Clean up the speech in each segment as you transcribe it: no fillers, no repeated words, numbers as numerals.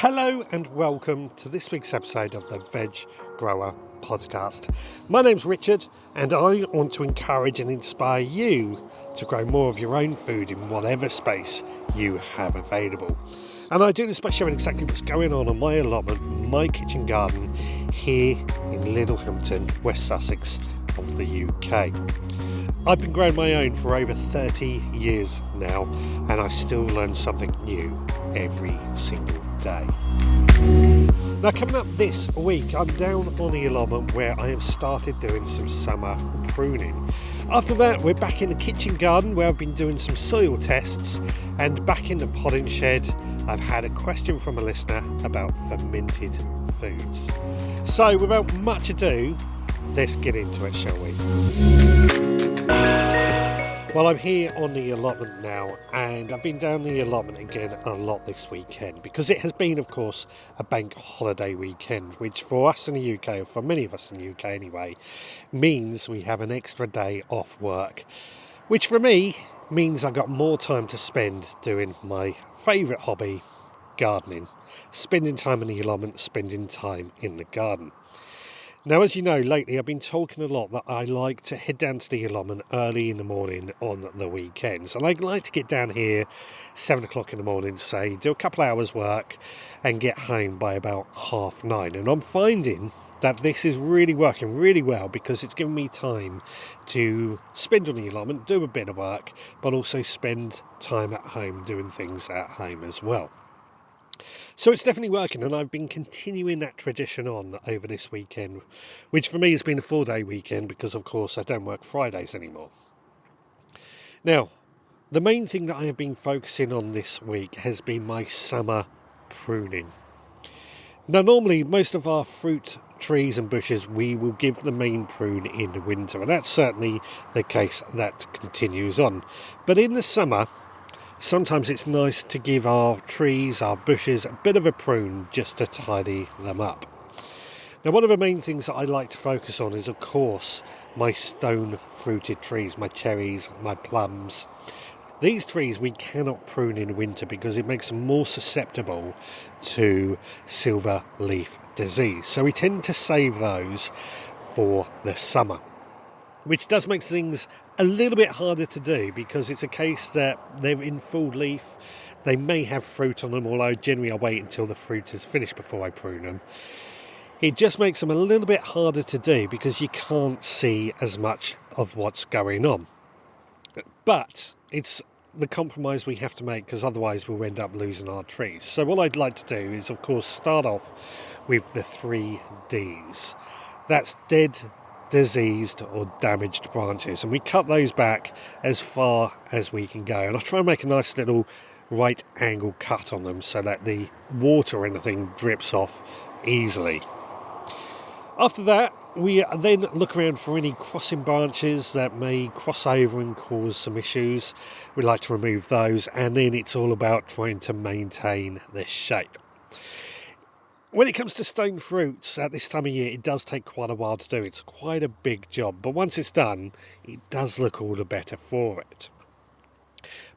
Hello and welcome to this week's episode of the Veg Grower Podcast. My name's Richard and I want to encourage and inspire you to grow more of your own food in whatever space you have available. And I do this by sharing exactly what's going on my allotment, my kitchen garden here in Littlehampton, West Sussex of the UK. I've been growing my own for over 30 years now and I still learn something new every single day. Now coming up this week, I'm down on the allotment where I have started doing some summer pruning. After that, we're back in the kitchen garden where I've been doing some soil tests, and back in the potting shed, I've had a question from a listener about fermented foods. So without much ado, let's get into it, shall we? Well, I'm here on the allotment now, and I've been down the allotment again a lot this weekend because it has been, of course, a bank holiday weekend, which for us in the UK, or for many of us in the UK anyway, means we have an extra day off work, which for me means I've got more time to spend doing my favourite hobby, gardening, spending time in the allotment, spending time in the garden. Now, as you know, lately I've been talking a lot that I like to head down to the allotment early in the morning on the weekends. And I like to get down here 7 o'clock in the morning, say, do a couple hours work and get home by about 9:30. And I'm finding that this is really working really well because it's giving me time to spend on the allotment, do a bit of work, but also spend time at home doing things at home as well. So it's definitely working, and I've been continuing that tradition on over this weekend, which for me has been a 4-day weekend because, of course, I don't work Fridays anymore. Now, the main thing that I have been focusing on this week has been my summer pruning. Now, normally, most of our fruit trees and bushes, we will give the main prune in the winter, and that's certainly the case that continues on. But in the summer, sometimes it's nice to give our trees, our bushes, a bit of a prune just to tidy them up. Now, one of the main things that I like to focus on is, of course, my stone-fruited trees, my cherries, my plums. These trees we cannot prune in winter because it makes them more susceptible to silver leaf disease. So we tend to save those for the summer, which does make things a little bit harder to do because it's a case that they're in full leaf. They may have fruit on them, although generally I wait until the fruit is finished before I prune them. It just makes them a little bit harder to do because you can't see as much of what's going on. But it's the compromise we have to make because otherwise we'll end up losing our trees. So what I'd like to do is, of course, start off with the 3 Ds. That's dead, diseased or damaged branches, and we cut those back as far as we can go, and I'll try and make a nice little right angle cut on them so that the water or anything drips off easily. After that, we then look around for any crossing branches that may cross over and cause some issues. We like to remove those, and then it's all about trying to maintain the shape. When it comes to stone fruits, at this time of year, it does take quite a while to do. It's quite a big job, but once it's done, it does look all the better for it.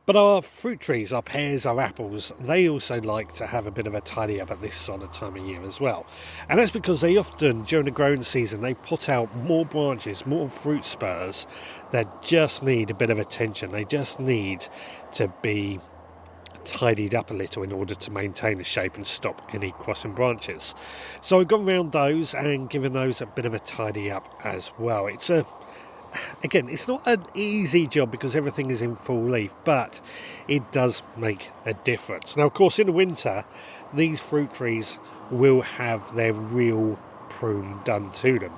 But our fruit trees, our pears, our apples, they also like to have a bit of a tidy up at this sort of time of year as well. And that's because they often, during the growing season, they put out more branches, more fruit spurs that just need a bit of attention. They just need to be tidied up a little in order to maintain the shape and stop any crossing branches. So I've gone around those and given those a bit of a tidy up as well. It's not an easy job because everything is in full leaf, but it does make a difference. Now, of course, in the winter, these fruit trees will have their real prune done to them.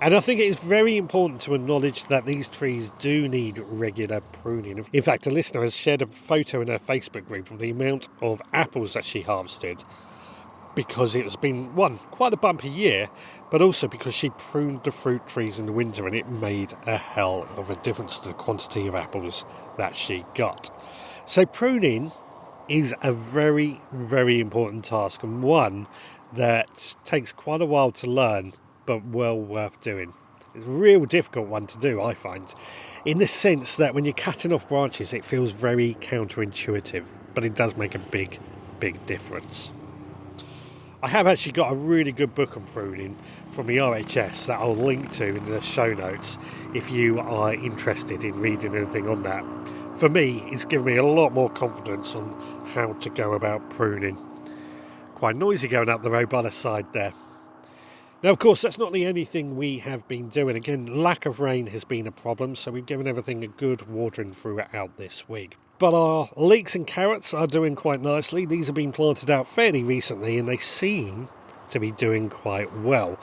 And I think it is very important to acknowledge that these trees do need regular pruning. In fact, a listener has shared a photo in her Facebook group of the amount of apples that she harvested because it has been, one, quite a bumpy year, but also because she pruned the fruit trees in the winter and it made a hell of a difference to the quantity of apples that she got. So pruning is a very, very important task, and one that takes quite a while to learn, but well worth doing. It's a real difficult one to do, I find, in the sense that when you're cutting off branches, it feels very counterintuitive, but it does make a big, big difference. I have actually got a really good book on pruning from the RHS that I'll link to in the show notes if you are interested in reading anything on that. For me, it's given me a lot more confidence on how to go about pruning. Quite noisy going up the road by the side there. Now, of course, that's not the only thing we have been doing. Again, lack of rain has been a problem, so we've given everything a good watering throughout this week. But our leeks and carrots are doing quite nicely. These have been planted out fairly recently and they seem to be doing quite well.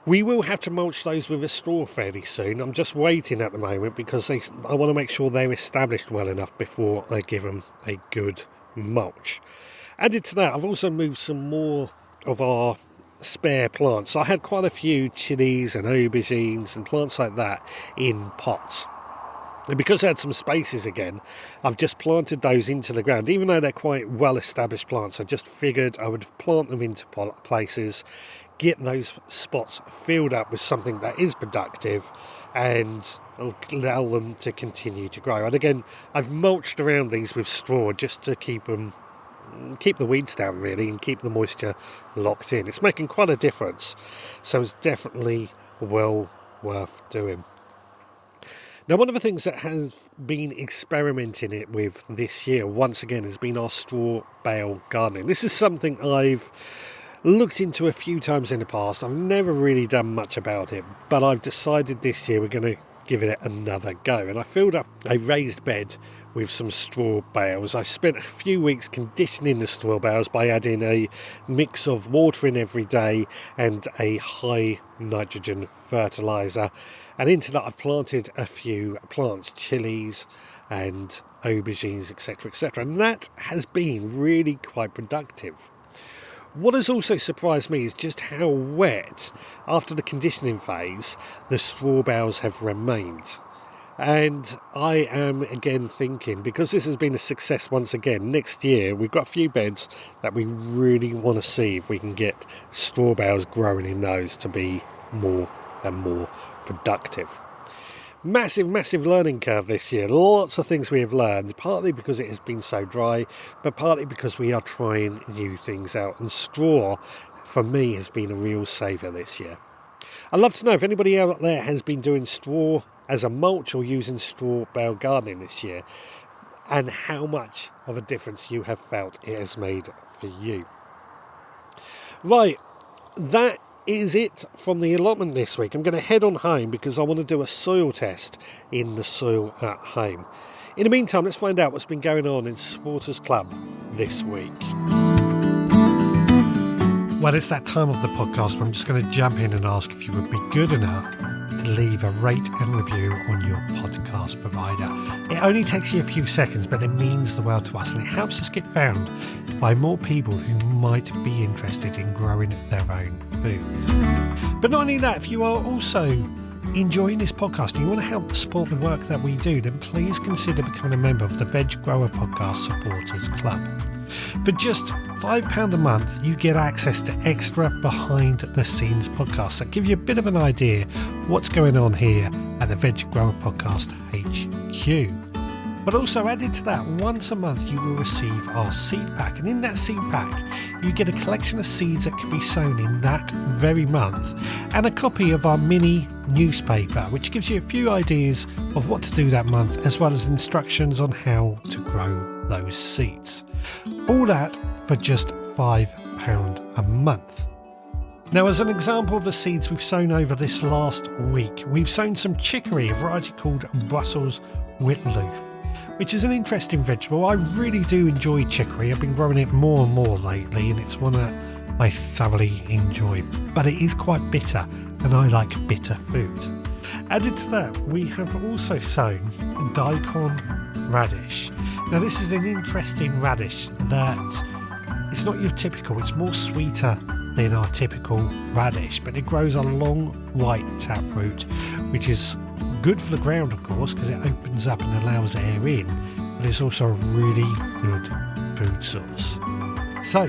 We will have to mulch those with a straw fairly soon. I'm just waiting at the moment because I want to make sure they're established well enough before I give them a good mulch. Added to that, I've also moved some more of our spare plants. I had quite a few chilies and aubergines and plants like that in pots. And because I had some spaces again, I've just planted those into the ground. Even though they're quite well-established plants, I just figured I would plant them into places, get those spots filled up with something that is productive and allow them to continue to grow. And again, I've mulched around these with straw just to keep the weeds down really and keep the moisture locked in. It's making quite a difference. So it's definitely well worth doing. Now, one of the things that has been experimenting it with this year, once again, has been our straw bale gardening. This is something I've looked into a few times in the past. I've never really done much about it, but I've decided this year we're going to give it another go. And I filled up a raised bed with some straw bales. I spent a few weeks conditioning the straw bales by adding a mix of water in every day and a high nitrogen fertiliser. And into that I've planted a few plants, chilies and aubergines, etc, etc. And that has been really quite productive. What has also surprised me is just how wet, after the conditioning phase, the straw bales have remained. And I am again thinking, because this has been a success once again, next year we've got a few beds that we really want to see if we can get straw bales growing in those to be more and more productive. Massive learning curve this year. Lots of things we have learned, partly because it has been so dry, but partly because we are trying new things out. And straw, for me, has been a real saviour this year. I'd love to know if anybody out there has been doing straw as a mulch or using straw bale gardening this year, and how much of a difference you have felt it has made for you. Right, that is it from the allotment this week. I'm going to head on home because I want to do a soil test in the soil at home. In the meantime, let's find out what's been going on in Supporters Club this week. Well, it's that time of the podcast where I'm just going to jump in and ask if you would be good enough to leave a rate and review on your podcast provider. It only takes you a few seconds, but it means the world to us, and it helps us get found by more people who might be interested in growing their own food. But not only that, if you are also enjoying this podcast and you want to help support the work that we do, then please consider becoming a member of the Veg Grower Podcast Supporters Club. For just £5 a month, you get access to extra behind-the-scenes podcasts that give you a bit of an idea what's going on here at the Veg Grower Podcast HQ. But also added to that, once a month you will receive our seed pack. And in that seed pack, you get a collection of seeds that can be sown in that very month and a copy of our mini newspaper, which gives you a few ideas of what to do that month, as well as instructions on how to grow those seeds. All that for just £5 a month. Now, as an example of the seeds we've sown over this last week, we've sown some chicory, a variety called Brussels Whitloaf, which is an interesting vegetable. I really do enjoy chicory. I've been growing it more and more lately, and it's one that I thoroughly enjoy. But it is quite bitter, and I like bitter food. Added to that, we have also sown daikon radish. Now, this is an interesting radish that it's not your typical, it's more sweeter than our typical radish, but it grows a long white taproot, which is good for the ground, of course, because it opens up and allows air in, but it's also a really good food source. So,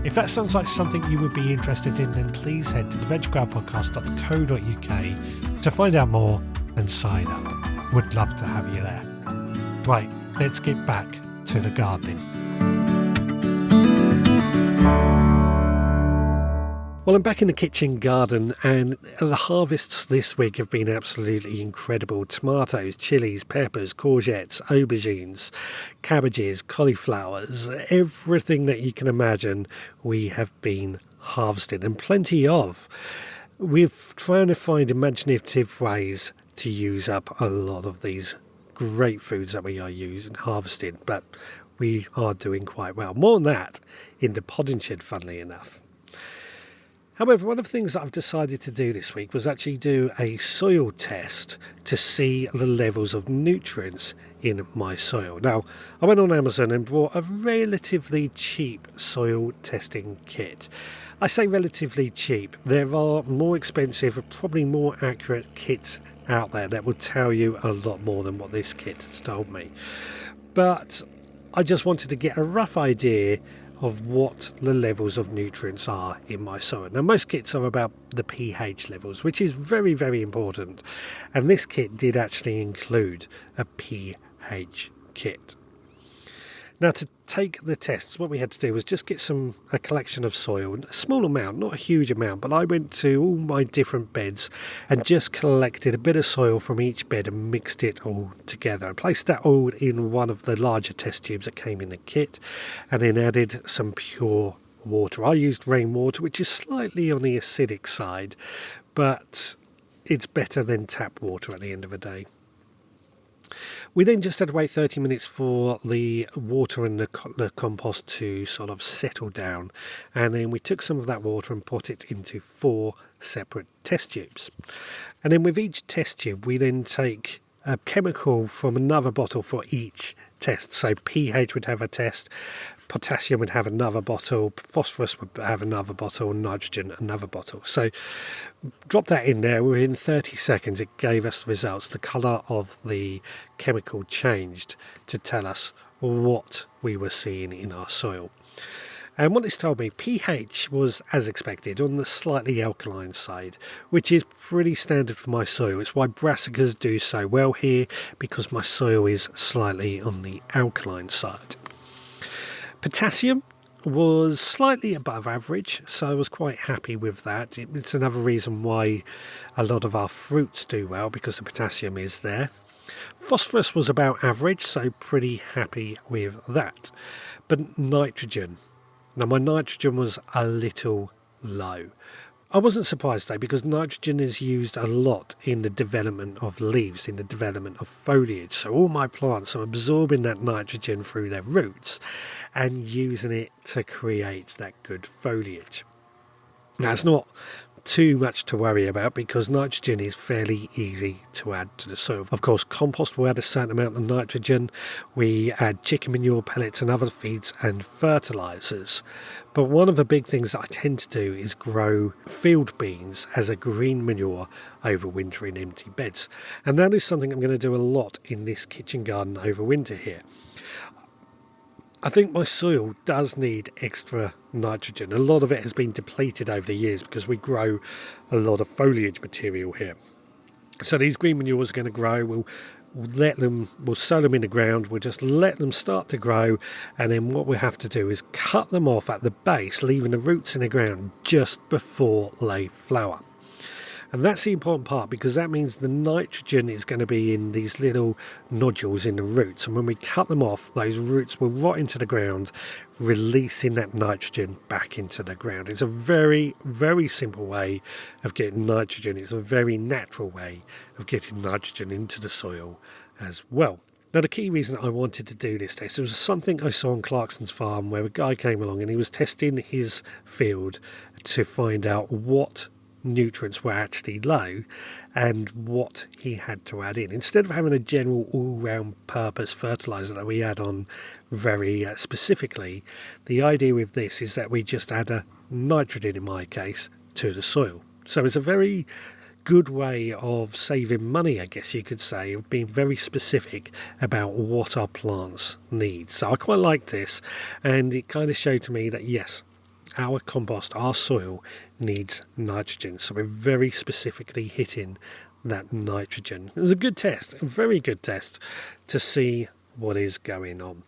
if that sounds like something you would be interested in, then please head to the veggrowerpodcast.co.uk to find out more and sign up. Would love to have you there. Right, let's get back to the gardening. Well, I'm back in the kitchen garden, and the harvests this week have been absolutely incredible. Tomatoes, chilies, peppers, courgettes, aubergines, cabbages, cauliflowers, everything that you can imagine we have been harvesting, and plenty of. We're trying to find imaginative ways to use up a lot of these great foods that we are harvesting, but we are doing quite well. More on that in the podding shed, funnily enough. However, one of the things that I've decided to do this week was actually do a soil test to see the levels of nutrients in my soil. Now, I went on Amazon and bought a relatively cheap soil testing kit. I say relatively cheap. There are more expensive, probably more accurate kits out there that will tell you a lot more than what this kit has told me. But I just wanted to get a rough idea of what the levels of nutrients are in my soil. Now, most kits are about the pH levels, which is very, very important. And this kit did actually include a pH kit. Now, to take the tests, what we had to do was just get a collection of soil, a small amount, not a huge amount, but I went to all my different beds and just collected a bit of soil from each bed and mixed it all together. I placed that all in one of the larger test tubes that came in the kit, and then added some pure water. I used rainwater, which is slightly on the acidic side, but it's better than tap water at the end of the day. We then just had to wait 30 minutes for the water and the compost to sort of settle down, and then we took some of that water and put it into 4 separate test tubes. And then with each test tube we then take a chemical from another bottle for each test. So pH would have a test, potassium would have another bottle, phosphorus would have another bottle, and nitrogen another bottle. So drop that in there. Within 30 seconds it gave us the results. The colour of the chemical changed to tell us what we were seeing in our soil. And what this told me, pH was, as expected, on the slightly alkaline side, which is pretty standard for my soil. It's why brassicas do so well here, because my soil is slightly on the alkaline side. Potassium was slightly above average, so I was quite happy with that. It's another reason why a lot of our fruits do well, because the potassium is there. Phosphorus was about average, so pretty happy with that. But nitrogen. Now, my nitrogen was a little low. I wasn't surprised though, because nitrogen is used a lot in the development of leaves, in the development of foliage. So all my plants are absorbing that nitrogen through their roots and using it to create that good foliage. Now, it's not too much to worry about, because nitrogen is fairly easy to add to the soil. Of course, compost will add a certain amount of nitrogen. We add chicken manure pellets and other feeds and fertilizers. But one of the big things that I tend to do is grow field beans as a green manure over winter in empty beds. And that is something I'm going to do a lot in this kitchen garden over winter here. I think my soil does need extra nitrogen. A lot of it has been depleted over the years because we grow a lot of foliage material here. So these green manures are going to grow. We'll sow them in the ground. We'll just let them start to grow. And then what we have to do is cut them off at the base, leaving the roots in the ground just before they flower. And that's the important part, because that means the nitrogen is going to be in these little nodules in the roots. And when we cut them off, those roots will rot into the ground, releasing that nitrogen back into the ground. It's a very, very simple way of getting nitrogen. It's a very natural way of getting nitrogen into the soil as well. Now, the key reason I wanted to do this test, it was something I saw on Clarkson's farm, where a guy came along and he was testing his field to find out what nutrients were actually low and what he had to add in. Instead of having a general all-round purpose fertilizer that we add on very specifically, the idea with this is that we just add a nitrogen, in my case, to the soil. So it's a very good way of saving money, I guess you could say, of being very specific about what our plants need. So I quite like this, and it kind of showed to me that yes, our compost, our soil needs nitrogen. So we're very specifically hitting that nitrogen. It was a good test, a very good test, to see what is going on.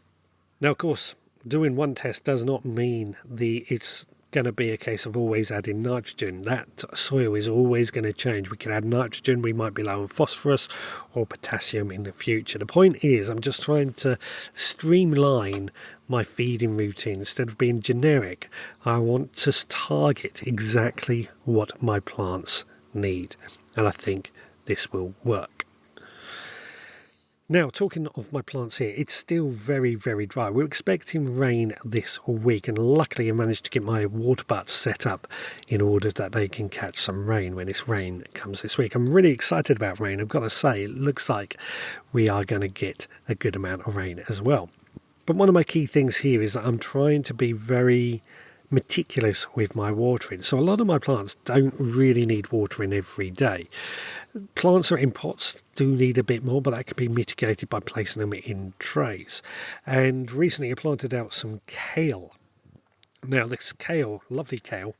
Now, of course, doing one test does not mean it's going to be a case of always adding nitrogen. That soil is always going to change. We can add nitrogen, we might be low on phosphorus or potassium in the future. The point is, I'm just trying to streamline my feeding routine. Instead of being generic, I want to target exactly what my plants need, and I think this will work. Now, talking of my plants here, it's still very, very dry. We're expecting rain this week, and luckily I managed to get my water butts set up in order that they can catch some rain when this rain comes this week. I'm really excited about rain. I've got to say, it looks like we are going to get a good amount of rain as well. But one of my key things here is that I'm trying to be very meticulous with my watering. So a lot of my plants don't really need watering every day. Plants that are in pots do need a bit more, but that can be mitigated by placing them in trays. And recently I planted out some kale. Now this kale, lovely kale,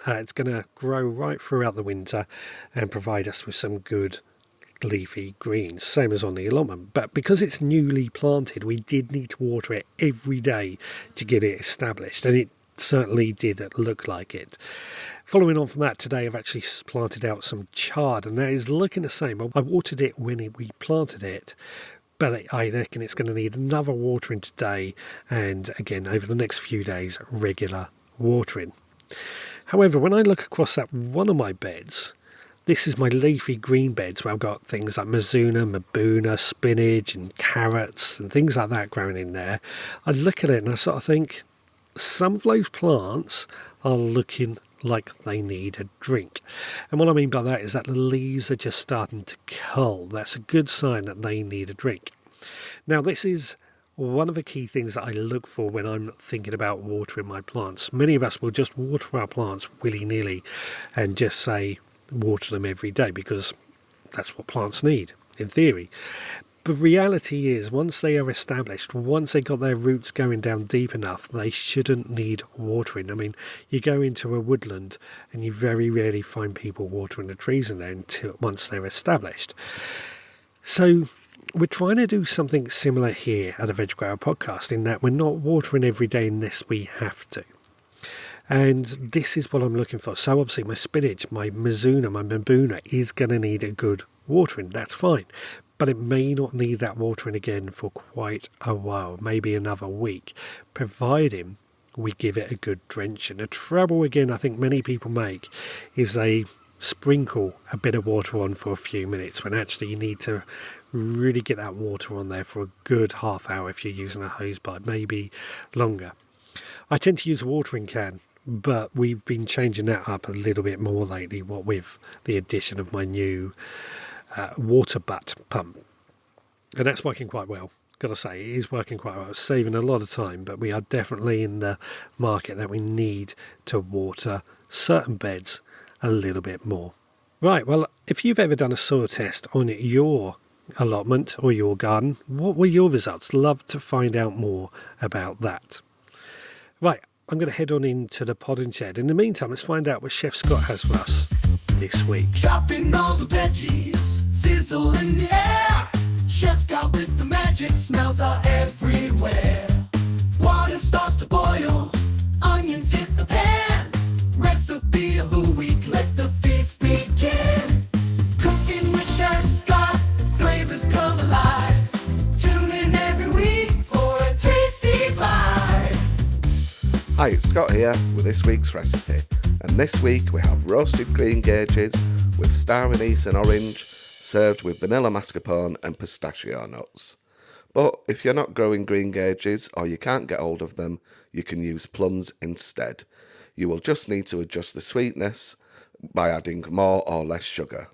it's going to grow right throughout the winter and provide us with some good leafy greens, same as on the allotment. But because it's newly planted, we did need to water it every day to get it established, and it certainly did look like it. Following on from that, today I've actually planted out some chard, and that is looking the same. I watered it when we planted it, but I reckon it's going to need another watering today, and again over the next few days, regular watering. However, when I look across at one of my beds, this is my leafy green beds where I've got things like mizuna, mabuna, spinach and carrots and things like that growing in there. I look at it and I sort of think, some of those plants are looking like they need a drink. And what I mean by that is that the leaves are just starting to curl. That's a good sign that they need a drink. Now, this is one of the key things that I look for when I'm thinking about watering my plants. Many of us will just water our plants willy-nilly and just say water them every day because that's what plants need, in theory. But reality is, once they are established, once they got their roots going down deep enough, they shouldn't need watering. I mean, you go into a woodland and you very rarely find people watering the trees in there once they're established. So we're trying to do something similar here at the Veg Grower Podcast, in that we're not watering every day unless we have to. And this is what I'm looking for. So obviously my spinach, my mizuna, my mabuna is going to need a good watering. That's fine. But it may not need that watering again for quite a while, maybe another week, providing we give it a good drenching. The trouble, again, I think many people make is they sprinkle a bit of water on for a few minutes when actually you need to really get that water on there for a good half hour if you're using a hose pipe, maybe longer. I tend to use a watering can, but we've been changing that up a little bit more lately, what with the addition of my new water butt pump, and that's working quite well. Gotta say, it is working quite well. It's saving a lot of time, but we are definitely in the market that we need to water certain beds a little bit more. Right, well, if you've ever done a soil test on your allotment or your garden, what were your results? Love to find out more about that. Right, I'm going to head on into the podding shed. In the meantime, let's find out what Chef Scott has for us this week. Chopping all the veggies, sizzle in the air. Chef Scott with the magic, smells are everywhere. Water starts to boil, onions hit the pan. Recipe of the week, let the feast begin. Cooking with Chef Scott, flavors come alive. Tune in every week for a tasty bite. Hi, it's Scott here with this week's recipe, and this week we have roasted green gages with star anise and orange, served with vanilla mascarpone and pistachio nuts. But if you're not growing green gages or you can't get hold of them, you can use plums instead. You will just need to adjust the sweetness by adding more or less sugar.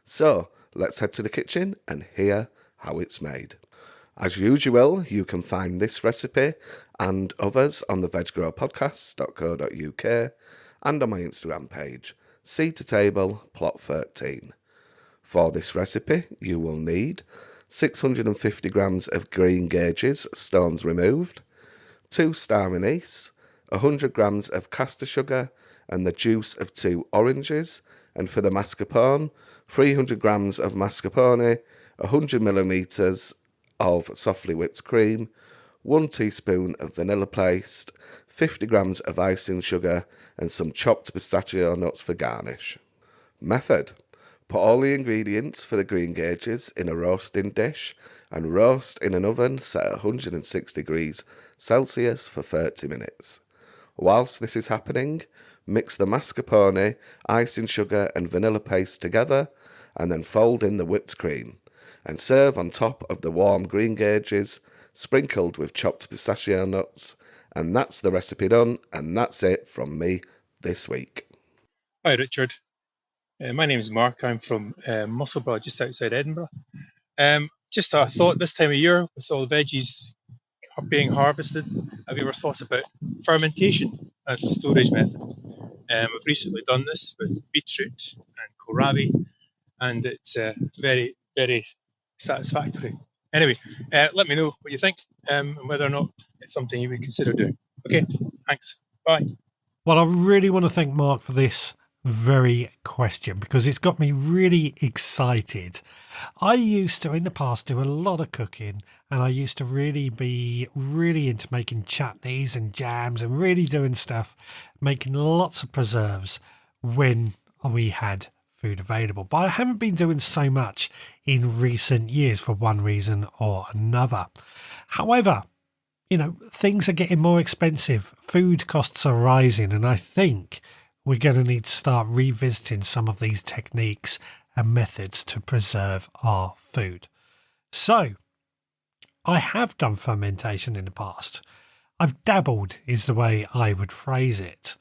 So let's head to the kitchen and hear how it's made. As usual, you can find this recipe and others on the veggrowerpodcast.co.uk and on my Instagram page, Seed to Table Plot 13. For this recipe, you will need 650 grams of green gages, stones removed, 2 star anise, 100 grams of caster sugar and the juice of 2 oranges, and for the mascarpone, 300 grams of mascarpone, 100 millimeters of softly whipped cream, 1 teaspoon of vanilla paste, 50 grams of icing sugar, and some chopped pistachio nuts for garnish. Method: put all the ingredients for the green gages in a roasting dish and roast in an oven set at 160 degrees Celsius for 30 minutes. Whilst this is happening, mix the mascarpone, icing sugar and vanilla paste together and then fold in the whipped cream and serve on top of the warm green gages sprinkled with chopped pistachio nuts. And that's the recipe done, and that's it from me this week. Hi Richard, my name is Mark. I'm from Musselburgh, just outside Edinburgh. Just a thought, this time of year with all the veggies being harvested, have you ever thought about fermentation as a storage method? I've recently done this with beetroot and kohlrabi, and it's very, very satisfactory. Anyway, let me know what you think and whether or not it's something you would consider doing. Okay, thanks. Bye. Well, I really want to thank Mark for this very question because it's got me really excited. I used to, in the past, do a lot of cooking, and I used to really be into making chutneys and jams and really doing stuff, making lots of preserves when we had food available. But I haven't been doing so much in recent years for one reason or another. However, things are getting more expensive. Food costs are rising, and I think we're going to need to start revisiting some of these techniques and methods to preserve our food. So, I have done fermentation in the past. I've dabbled is the way I would phrase it.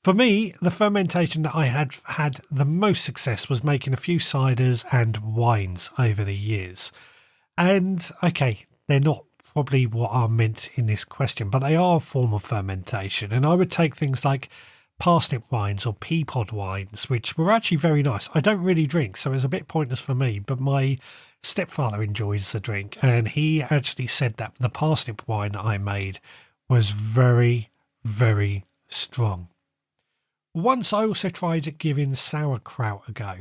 For me, the fermentation that I had the most success was making a few ciders and wines over the years. And, okay, they're not probably what are meant in this question, but they are a form of fermentation. And I would take things like parsnip wines or pea pod wines, which were actually very nice. I don't really drink, so it's a bit pointless for me, but my stepfather enjoys the drink, and he actually said that the parsnip wine that I made was very, very strong. Once I also tried giving sauerkraut a go,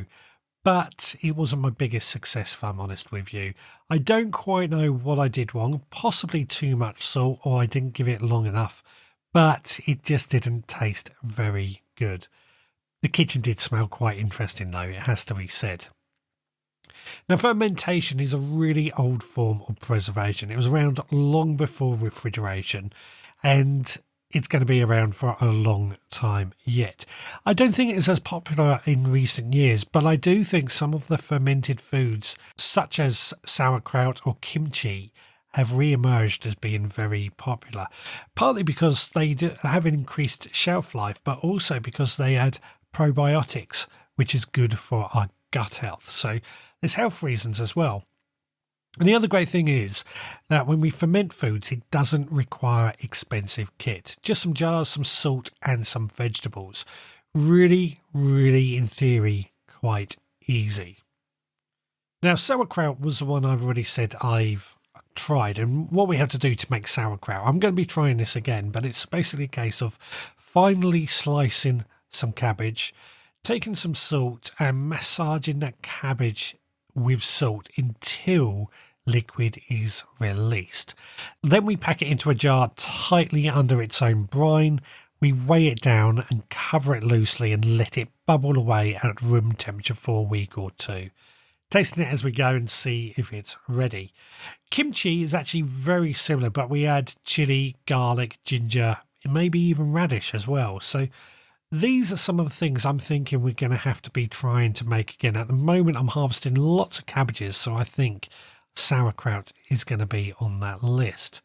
but it wasn't my biggest success, if I'm honest with you. I don't quite know what I did wrong, possibly too much salt, or I didn't give it long enough, but it just didn't taste very good. The kitchen did smell quite interesting though, it has to be said. Now, fermentation is a really old form of preservation. It was around long before refrigeration, and it's going to be around for a long time yet. I don't think it's as popular in recent years, but I do think some of the fermented foods, such as sauerkraut or kimchi, have re-emerged as being very popular, partly because they do have an increased shelf life, but also because they add probiotics, which is good for our gut health. So there's health reasons as well. And the other great thing is that when we ferment foods, it doesn't require expensive kit. Just some jars, some salt and some vegetables. Really, really, in theory, quite easy. Now, sauerkraut was the one I've already said I've tried, and what we have to do to make sauerkraut. I'm going to be trying this again, but it's basically a case of finely slicing some cabbage, taking some salt and massaging that cabbage with salt until liquid is released. Then we pack it into a jar tightly under its own brine. We weigh it down and cover it loosely and let it bubble away at room temperature for a week or two. Tasting it as we go and see if it's ready. Kimchi is actually very similar, but we add chili, garlic, ginger, maybe even radish as well. So these are some of the things I'm thinking we're going to have to be trying to make again. At the moment, I'm harvesting lots of cabbages, so I think sauerkraut is going to be on that list.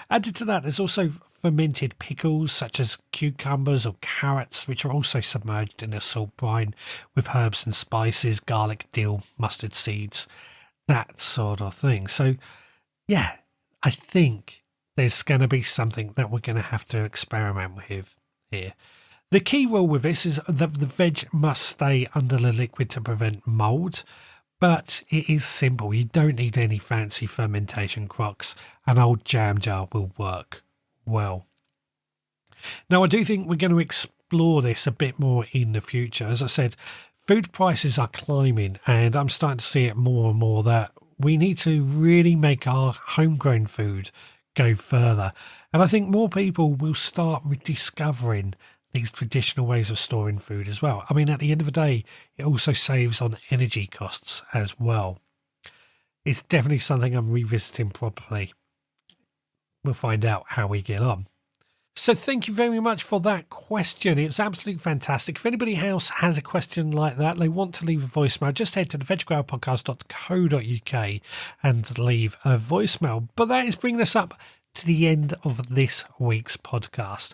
Added to that, there's also fermented pickles such as cucumbers or carrots, which are also submerged in a salt brine with herbs and spices, garlic, dill, mustard seeds, that sort of thing. So, yeah, I think there's going to be something that we're going to have to experiment with here. The key rule with this is that the veg must stay under the liquid to prevent mould, but it is simple. You don't need any fancy fermentation crocks. An old jam jar will work well. Now, I do think we're going to explore this a bit more in the future. As I said, food prices are climbing, and I'm starting to see it more and more that we need to really make our homegrown food go further. And I think more people will start rediscovering these traditional ways of storing food as well. I mean, at the end of the day, it also saves on energy costs as well. It's definitely something I'm revisiting properly. We'll find out how we get on. So thank you very much for that question. It was absolutely fantastic. If anybody else has a question like that, they want to leave a voicemail, just head to the veggrowerpodcast.co.uk and leave a voicemail. But that is bringing us up to the end of this week's podcast.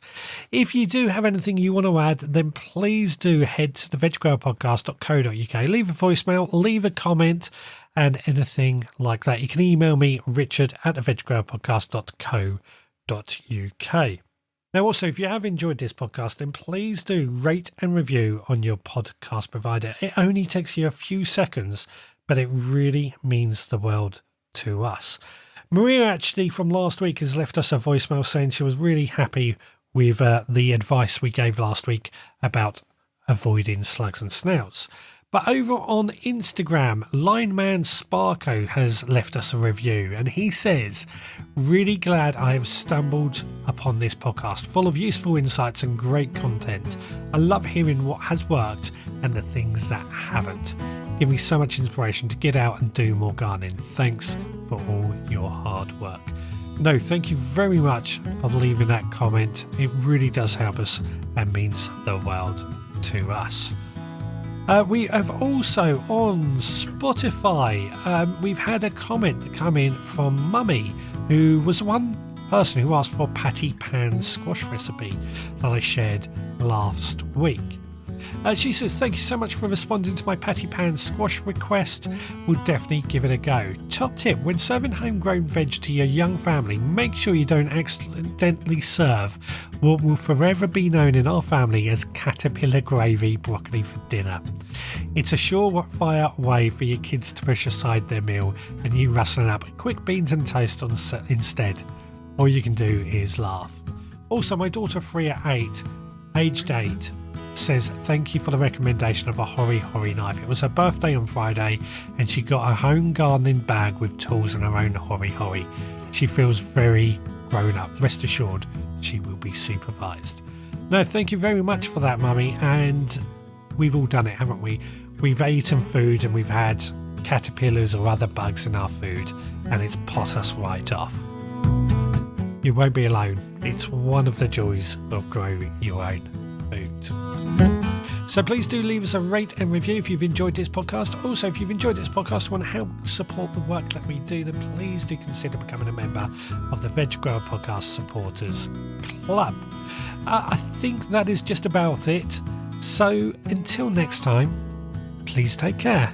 If you do have anything you want to add, then please do head to the veggrowerpodcast.co.uk, leave a voicemail, leave a comment, and anything like that. You can email me, richard@theveggrowerpodcast.co.uk. Now, also, if you have enjoyed this podcast, then please do rate and review on your podcast provider. It only takes you a few seconds, but it really means the world to us. Maria, actually, from last week, has left us a voicemail saying she was really happy with the advice we gave last week about avoiding slugs and snouts. But over on Instagram, Lineman Sparko has left us a review, and he says, really glad I have stumbled upon this podcast, full of useful insights and great content. I love hearing what has worked and the things that haven't. Give me so much inspiration to get out and do more gardening. Thanks for all your hard work. No, thank you very much for leaving that comment. It really does help us and means the world to us. We have also on Spotify, we've had a comment come in from Mummy, who was one person who asked for a patty pan squash recipe that I shared last week. She says, thank you so much for responding to my patty pan squash request. We'll definitely give it a go. Top tip, when serving homegrown veg to your young family, make sure you don't accidentally serve what will forever be known in our family as caterpillar gravy broccoli for dinner. It's a surefire way for your kids to push aside their meal and you rustling up quick beans and toast instead. All you can do is laugh. Also, my daughter Freya, aged 8, says thank you for the recommendation of a hori knife. It was her birthday on Friday and she got her own gardening bag with tools and her own hori. She feels very grown up. Rest assured she will be supervised. No, thank you very much for that, Mummy, and we've all done it, haven't we? We've eaten food and we've had caterpillars or other bugs in our food and it's pot us right off. You won't be alone. It's one of the joys of growing your own food. So please do leave us a rate and review if you've enjoyed this podcast. Also, if you've enjoyed this podcast and want to help support the work that we do, then please do consider becoming a member of the Veg Grower Podcast Supporters Club. I think that is just about it. So until next time, please take care.